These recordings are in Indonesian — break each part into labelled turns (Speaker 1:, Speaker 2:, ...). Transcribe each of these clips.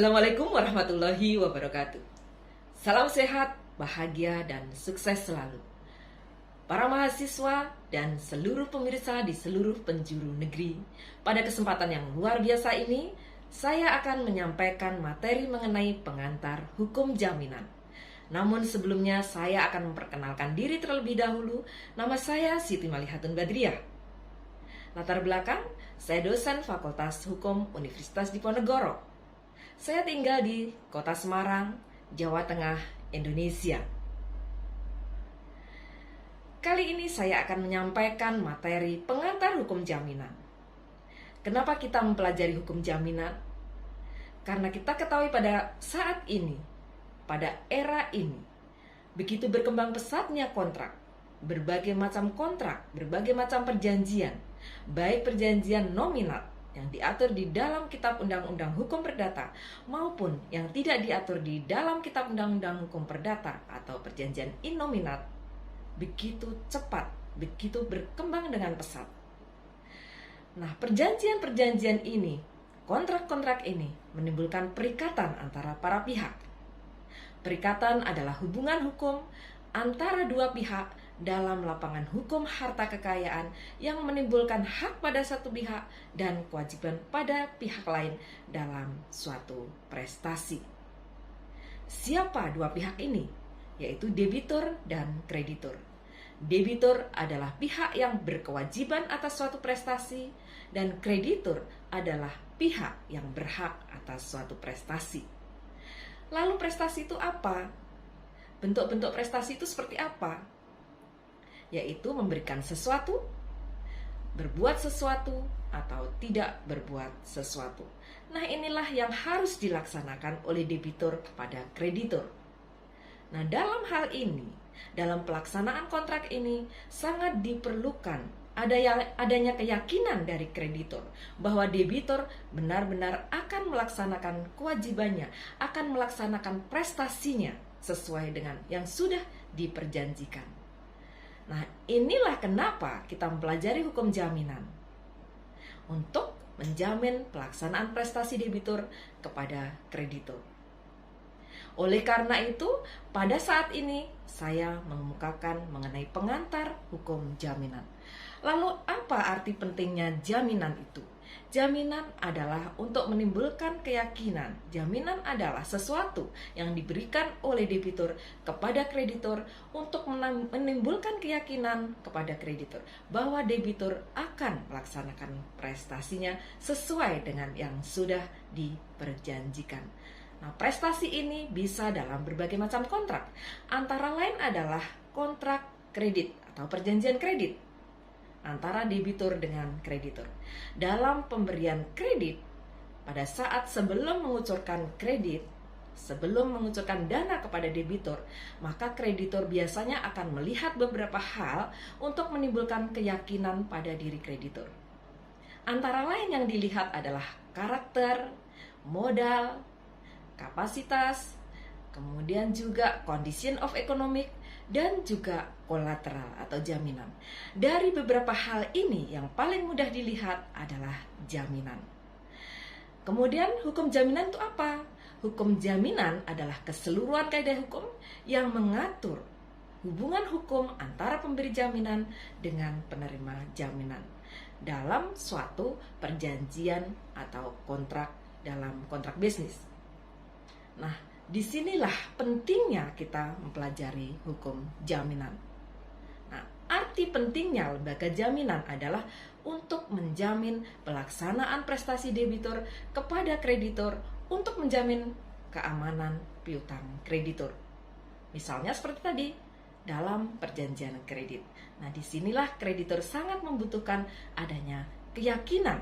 Speaker 1: Assalamualaikum warahmatullahi wabarakatuh. Salam sehat, bahagia, dan sukses selalu. Para mahasiswa dan seluruh pemirsa di seluruh penjuru negeri, pada kesempatan yang luar biasa ini, saya akan menyampaikan materi mengenai pengantar hukum jaminan. Namun sebelumnya saya akan memperkenalkan diri terlebih dahulu. Nama saya Siti Malihatun Badriah. Latar belakang, saya dosen Fakultas Hukum Universitas Diponegoro. Saya tinggal di Kota Semarang, Jawa Tengah, Indonesia. Kali ini saya akan menyampaikan materi pengantar hukum jaminan. Kenapa kita mempelajari hukum jaminan? Karena kita ketahui pada saat ini, pada era ini, begitu berkembang pesatnya kontrak, berbagai macam kontrak, berbagai macam perjanjian, baik perjanjian nominal yang diatur di dalam Kitab Undang-Undang Hukum Perdata maupun yang tidak diatur di dalam Kitab Undang-Undang Hukum Perdata atau perjanjian innominat, begitu cepat, begitu berkembang dengan pesat. Nah, perjanjian-perjanjian ini, kontrak-kontrak ini menimbulkan perikatan antara para pihak. Perikatan adalah hubungan hukum antara dua pihak dalam lapangan hukum harta kekayaan yang menimbulkan hak pada satu pihak dan kewajiban pada pihak lain dalam suatu prestasi. Siapa dua pihak ini? Yaitu debitur dan kreditur. Debitur adalah pihak yang berkewajiban atas suatu prestasi dan kreditur adalah pihak yang berhak atas suatu prestasi. Lalu prestasi itu apa? Bentuk-bentuk prestasi itu seperti apa? Yaitu memberikan sesuatu, berbuat sesuatu, atau tidak berbuat sesuatu. Nah, inilah yang harus dilaksanakan oleh debitur kepada kreditur. Nah, dalam hal ini, dalam pelaksanaan kontrak ini sangat diperlukan adanya keyakinan dari kreditur bahwa debitur benar-benar akan melaksanakan kewajibannya, akan melaksanakan prestasinya sesuai dengan yang sudah diperjanjikan. Nah, inilah kenapa kita mempelajari hukum jaminan. Untuk menjamin pelaksanaan prestasi debitur kepada kreditur. Oleh karena itu, pada saat ini saya mengemukakan mengenai pengantar hukum jaminan. Lalu apa arti pentingnya jaminan itu? Jaminan adalah untuk menimbulkan keyakinan. Jaminan adalah sesuatu yang diberikan oleh debitur kepada kreditur untuk menimbulkan keyakinan kepada kreditur bahwa debitur akan melaksanakan prestasinya sesuai dengan yang sudah diperjanjikan. Nah, prestasi ini bisa dalam berbagai macam kontrak. Antara lain adalah kontrak kredit atau perjanjian kredit antara debitur dengan kreditur. Dalam pemberian kredit, pada saat sebelum mengucurkan kredit, sebelum mengucurkan dana kepada debitur, maka kreditur biasanya akan melihat beberapa hal untuk menimbulkan keyakinan pada diri kreditur. Antara lain yang dilihat adalah karakter, modal, kapasitas, kemudian juga condition of economic, dan juga kolateral atau jaminan. Dari beberapa hal ini yang paling mudah dilihat adalah jaminan. Kemudian hukum jaminan itu apa? Hukum jaminan adalah keseluruhan kaidah hukum yang mengatur hubungan hukum antara pemberi jaminan dengan penerima jaminan dalam suatu perjanjian atau kontrak dalam kontrak bisnis. Nah, disinilah pentingnya kita mempelajari hukum jaminan. Nah, arti pentingnya lembaga jaminan adalah untuk menjamin pelaksanaan prestasi debitur kepada kreditur untuk menjamin keamanan piutang kreditur. Misalnya seperti tadi, dalam perjanjian kredit. Nah, disinilah kreditur sangat membutuhkan adanya keyakinan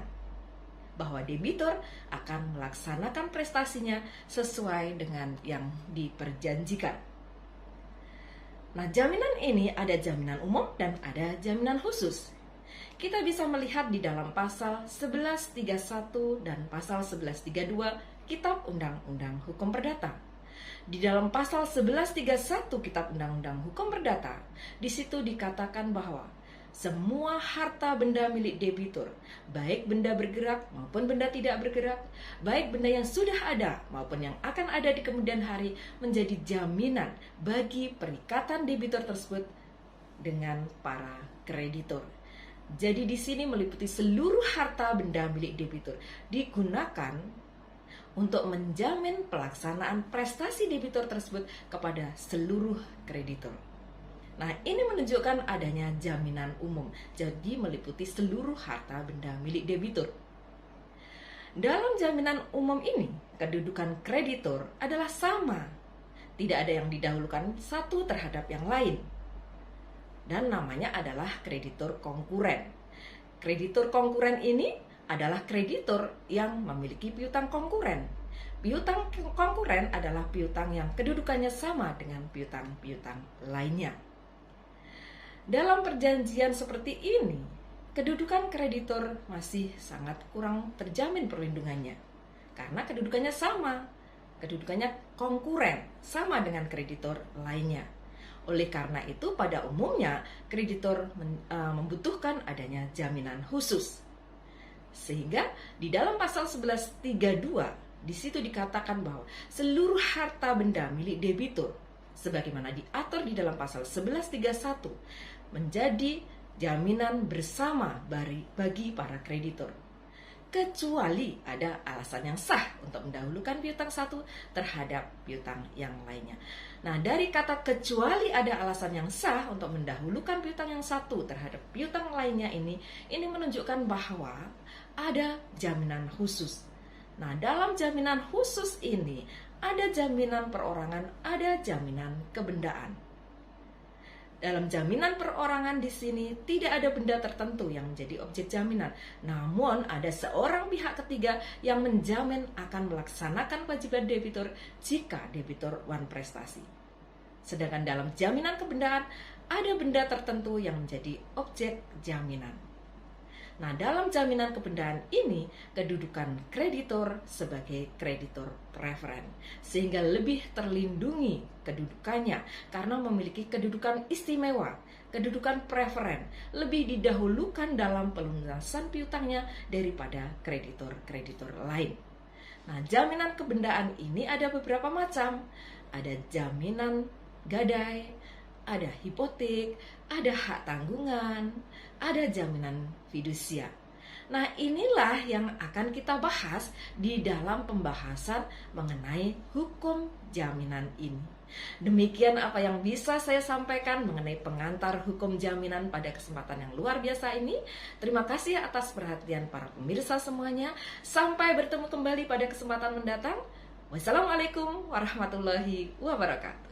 Speaker 1: bahwa debitur akan melaksanakan prestasinya sesuai dengan yang diperjanjikan. Nah, jaminan ini ada jaminan umum dan ada jaminan khusus. Kita bisa melihat di dalam pasal 1131 dan pasal 1132 Kitab Undang-Undang Hukum Perdata. Di dalam pasal 1131 Kitab Undang-Undang Hukum Perdata, di situ dikatakan bahwa semua harta benda milik debitur, baik benda bergerak maupun benda tidak bergerak, baik benda yang sudah ada maupun yang akan ada di kemudian hari, menjadi jaminan bagi perikatan debitur tersebut dengan para kreditur. Jadi di sini meliputi seluruh harta benda milik debitur digunakan untuk menjamin pelaksanaan prestasi debitur tersebut kepada seluruh kreditur. Nah, ini menunjukkan adanya jaminan umum, jadi meliputi seluruh harta benda milik debitur. Dalam jaminan umum ini, kedudukan kreditur adalah sama. Tidak ada yang didahulukan satu terhadap yang lain. Dan namanya adalah kreditur konkuren. Kreditur konkuren ini adalah kreditur yang memiliki piutang konkuren. Piutang konkuren adalah piutang yang kedudukannya sama dengan piutang-piutang lainnya. Dalam perjanjian seperti ini, kedudukan kreditur masih sangat kurang terjamin perlindungannya. Karena kedudukannya sama, kedudukannya konkuren, sama dengan kreditur lainnya. Oleh karena itu, pada umumnya, kreditur membutuhkan adanya jaminan khusus. Sehingga di dalam pasal 1132, di situ dikatakan bahwa seluruh harta benda milik debitur, sebagaimana diatur di dalam pasal 1131, menjadi jaminan bersama bagi para kreditur, kecuali ada alasan yang sah untuk mendahulukan piutang satu terhadap piutang yang lainnya. Nah, dari kata kecuali ada alasan yang sah untuk mendahulukan piutang yang satu terhadap piutang lainnya ini menunjukkan bahwa ada jaminan khusus. Nah, dalam jaminan khusus ini ada jaminan perorangan, ada jaminan kebendaan. Dalam jaminan perorangan di sini tidak ada benda tertentu yang menjadi objek jaminan. Namun ada seorang pihak ketiga yang menjamin akan melaksanakan kewajiban debitur jika debitur wan prestasi. Sedangkan dalam jaminan kebendaan ada benda tertentu yang menjadi objek jaminan. Nah, dalam jaminan kebendaan ini, kedudukan kreditur sebagai kreditur preferen, sehingga lebih terlindungi kedudukannya karena memiliki kedudukan istimewa, kedudukan preferen, lebih didahulukan dalam pelunasan piutangnya daripada kreditur-kreditur lain. Nah, jaminan kebendaan ini ada beberapa macam. Ada jaminan gadai, ada hipotek, ada hak tanggungan, ada jaminan fidusia. Nah, inilah yang akan kita bahas di dalam pembahasan mengenai hukum jaminan ini. Demikian apa yang bisa saya sampaikan mengenai pengantar hukum jaminan pada kesempatan yang luar biasa ini. Terima kasih atas perhatian para pemirsa semuanya. Sampai bertemu kembali pada kesempatan mendatang. Wassalamualaikum warahmatullahi wabarakatuh.